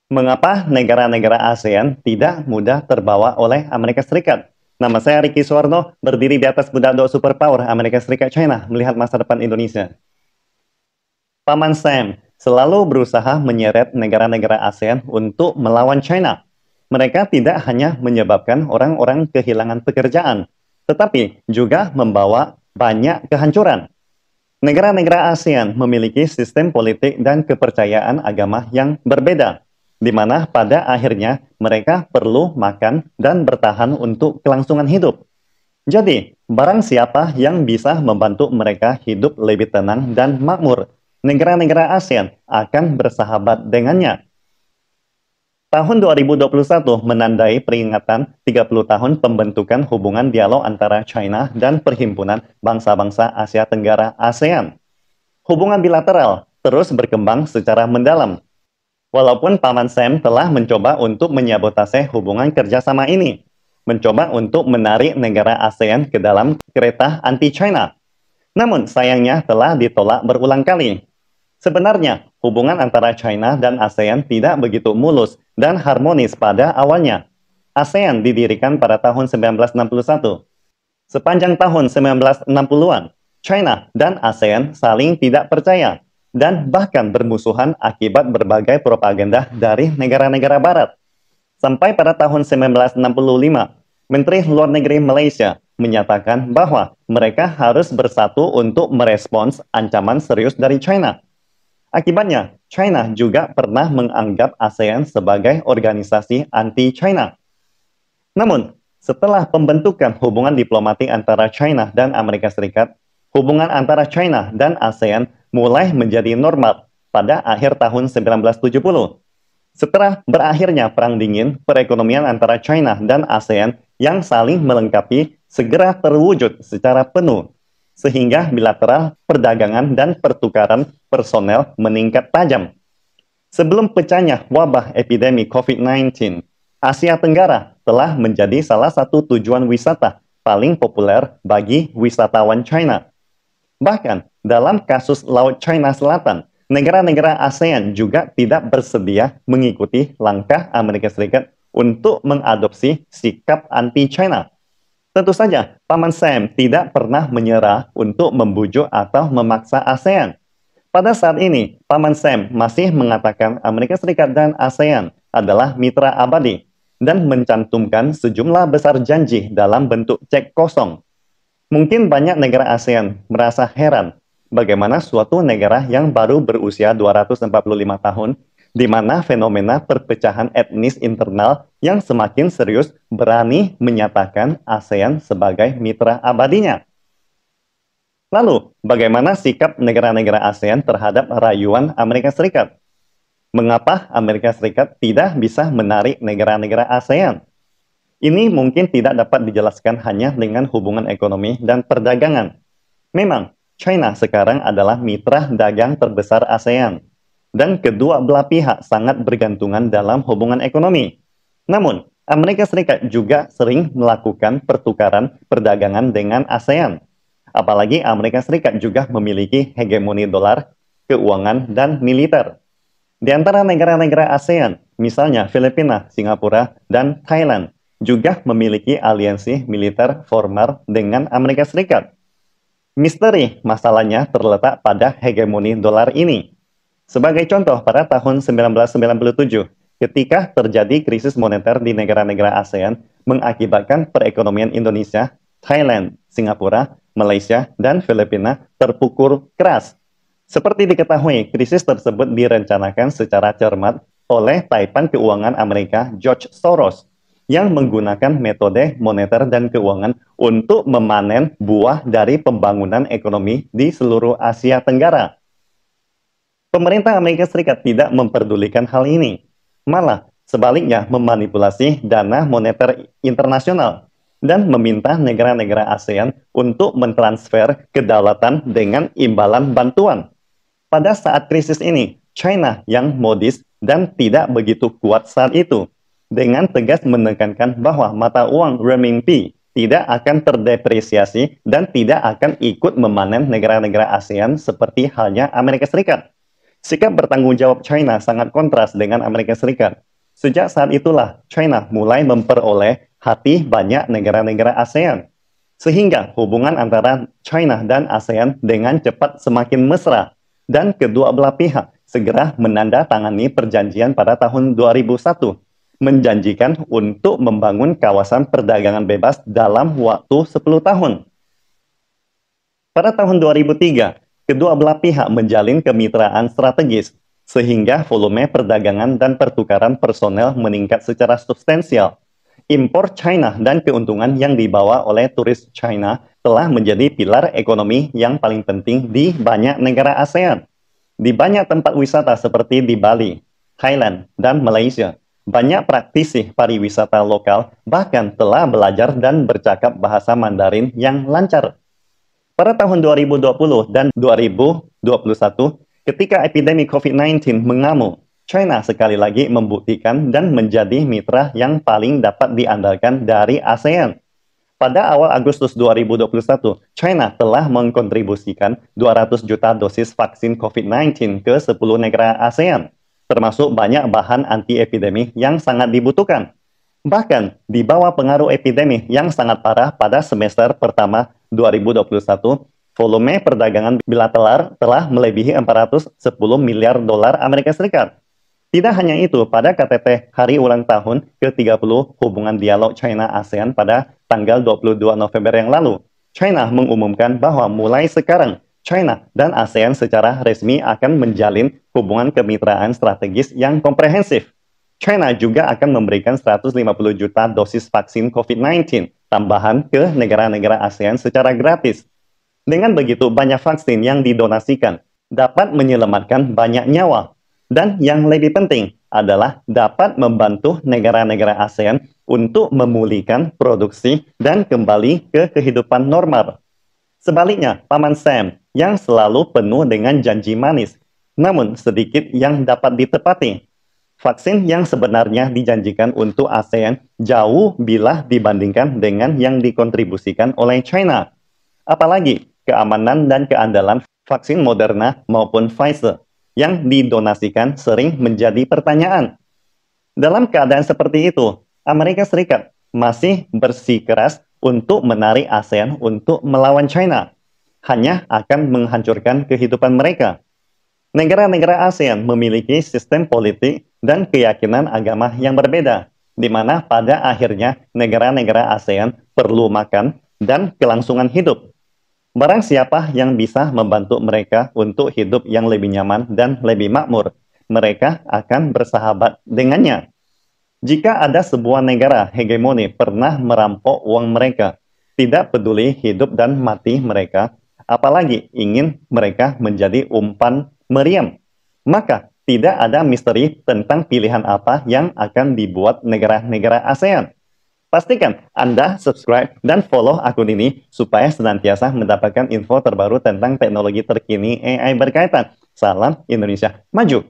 Mengapa negara-negara ASEAN tidak mudah terbawa oleh Amerika Serikat? Nama saya Ricky Suwarno, berdiri di atas budaya superpower Amerika Serikat China, melihat masa depan Indonesia. Paman Sam selalu berusaha menyeret negara-negara ASEAN untuk melawan China. Mereka tidak hanya menyebabkan orang-orang kehilangan pekerjaan, tetapi juga membawa banyak kehancuran. Negara-negara ASEAN memiliki sistem politik dan kepercayaan agama yang berbeda, di mana pada akhirnya mereka perlu makan dan bertahan untuk kelangsungan hidup. Jadi, barang siapa yang bisa membantu mereka hidup lebih tenang dan makmur, negara-negara ASEAN akan bersahabat dengannya. Tahun 2021 menandai peringatan 30 tahun pembentukan hubungan dialog antara China dan Perhimpunan Bangsa-Bangsa Asia Tenggara ASEAN. Hubungan bilateral terus berkembang secara mendalam. Walaupun Paman Sam telah mencoba untuk menyabotase hubungan kerjasama ini, mencoba untuk menarik negara ASEAN ke dalam kereta anti-China. Namun sayangnya telah ditolak berulang kali. Sebenarnya, hubungan antara China dan ASEAN tidak begitu mulus dan harmonis pada awalnya. ASEAN didirikan pada tahun 1961. Sepanjang tahun 1960-an, China dan ASEAN saling tidak percaya dan bahkan bermusuhan akibat berbagai propaganda dari negara-negara barat. Sampai pada tahun 1965, Menteri Luar Negeri Malaysia menyatakan bahwa mereka harus bersatu untuk merespons ancaman serius dari China. Akibatnya, China juga pernah menganggap ASEAN sebagai organisasi anti-China. Namun, setelah pembentukan hubungan diplomatik antara China dan Amerika Serikat, hubungan antara China dan ASEAN mulai menjadi normal pada akhir tahun 1970. Setelah berakhirnya Perang Dingin, perekonomian antara China dan ASEAN yang saling melengkapi segera terwujud secara penuh, sehingga bilateral perdagangan dan pertukaran personel meningkat tajam. Sebelum pecahnya wabah epidemi COVID-19, Asia Tenggara telah menjadi salah satu tujuan wisata paling populer bagi wisatawan China. Bahkan, dalam kasus Laut China Selatan, negara-negara ASEAN juga tidak bersedia mengikuti langkah Amerika Serikat untuk mengadopsi sikap anti-China. Tentu saja, Paman Sam tidak pernah menyerah untuk membujuk atau memaksa ASEAN. Pada saat ini, Paman Sam masih mengatakan Amerika Serikat dan ASEAN adalah mitra abadi dan mencantumkan sejumlah besar janji dalam bentuk cek kosong. Mungkin banyak negara ASEAN merasa heran bagaimana suatu negara yang baru berusia 245 tahun di mana fenomena perpecahan etnis internal yang semakin serius berani menyatakan ASEAN sebagai mitra abadinya. Lalu, bagaimana sikap negara-negara ASEAN terhadap rayuan Amerika Serikat? Mengapa Amerika Serikat tidak bisa menarik negara-negara ASEAN? Ini mungkin tidak dapat dijelaskan hanya dengan hubungan ekonomi dan perdagangan. Memang, China sekarang adalah mitra dagang terbesar ASEAN, dan kedua belah pihak sangat bergantungan dalam hubungan ekonomi. Namun, Amerika Serikat juga sering melakukan pertukaran perdagangan dengan ASEAN. Apalagi Amerika Serikat juga memiliki hegemoni dolar, keuangan, dan militer. Di antara negara-negara ASEAN, misalnya Filipina, Singapura, dan Thailand, juga memiliki aliansi militer formal dengan Amerika Serikat. Misteri masalahnya terletak pada hegemoni dolar ini. Sebagai contoh, pada tahun 1997, ketika terjadi krisis moneter di negara-negara ASEAN mengakibatkan perekonomian Indonesia, Thailand, Singapura, Malaysia, dan Filipina terpukul keras. Seperti diketahui, krisis tersebut direncanakan secara cermat oleh Taipan Keuangan Amerika George Soros yang menggunakan metode moneter dan keuangan untuk memanen buah dari pembangunan ekonomi di seluruh Asia Tenggara. Pemerintah Amerika Serikat tidak memperdulikan hal ini, malah sebaliknya memanipulasi dana moneter internasional dan meminta negara-negara ASEAN untuk mentransfer kedaulatan dengan imbalan bantuan. Pada saat krisis ini, China yang modis dan tidak begitu kuat saat itu, dengan tegas menekankan bahwa mata uang renminbi tidak akan terdepresiasi dan tidak akan ikut memanen negara-negara ASEAN seperti halnya Amerika Serikat. Sikap bertanggung jawab China sangat kontras dengan Amerika Serikat. Sejak saat itulah, China mulai memperoleh hati banyak negara-negara ASEAN. Sehingga hubungan antara China dan ASEAN dengan cepat semakin mesra. Dan kedua belah pihak segera menandatangani perjanjian pada tahun 2001, menjanjikan untuk membangun kawasan perdagangan bebas dalam waktu 10 tahun. Pada tahun 2003, kedua belah pihak menjalin kemitraan strategis, sehingga volume perdagangan dan pertukaran personel meningkat secara substansial. Impor China dan keuntungan yang dibawa oleh turis China telah menjadi pilar ekonomi yang paling penting di banyak negara ASEAN. Di banyak tempat wisata seperti di Bali, Thailand, dan Malaysia, banyak praktisi pariwisata lokal bahkan telah belajar dan bercakap bahasa Mandarin yang lancar. Pada tahun 2020 dan 2021, ketika epidemi COVID-19 mengamuk, China sekali lagi membuktikan dan menjadi mitra yang paling dapat diandalkan dari ASEAN. Pada awal Agustus 2021, China telah mengkontribusikan 200 juta dosis vaksin COVID-19 ke 10 negara ASEAN, termasuk banyak bahan anti-epidemi yang sangat dibutuhkan. Bahkan, di bawah pengaruh epidemi yang sangat parah pada semester pertama 2021, volume perdagangan bilateral telah melebihi 410 miliar dolar Amerika Serikat. Tidak hanya itu, pada KTT Hari Ulang Tahun ke-30 Hubungan Dialog China-ASEAN pada tanggal 22 November yang lalu, China mengumumkan bahwa mulai sekarang, China dan ASEAN secara resmi akan menjalin hubungan kemitraan strategis yang komprehensif. China juga akan memberikan 150 juta dosis vaksin COVID-19 tambahan ke negara-negara ASEAN secara gratis. Dengan begitu banyak vaksin yang didonasikan, dapat menyelamatkan banyak nyawa. Dan yang lebih penting adalah dapat membantu negara-negara ASEAN untuk memulihkan produksi dan kembali ke kehidupan normal. Sebaliknya, Paman Sam yang selalu penuh dengan janji manis, namun sedikit yang dapat ditepati. Vaksin yang sebenarnya dijanjikan untuk ASEAN jauh bila dibandingkan dengan yang dikontribusikan oleh China. Apalagi keamanan dan keandalan vaksin Moderna maupun Pfizer yang didonasikan sering menjadi pertanyaan. Dalam keadaan seperti itu, Amerika Serikat masih bersikeras untuk menarik ASEAN untuk melawan China. Hanya akan menghancurkan kehidupan mereka. Negara-negara ASEAN memiliki sistem politik dan keyakinan agama yang berbeda, di mana pada akhirnya negara-negara ASEAN perlu makan dan kelangsungan hidup. Barang siapa yang bisa membantu mereka untuk hidup yang lebih nyaman dan lebih makmur, mereka akan bersahabat dengannya. Jika ada sebuah negara hegemoni pernah merampok uang mereka, tidak peduli hidup dan mati mereka, apalagi ingin mereka menjadi umpan meriam, maka tidak ada misteri tentang pilihan apa yang akan dibuat negara-negara ASEAN. Pastikan Anda subscribe dan follow akun ini supaya senantiasa mendapatkan info terbaru tentang teknologi terkini AI berkaitan. Salam Indonesia Maju!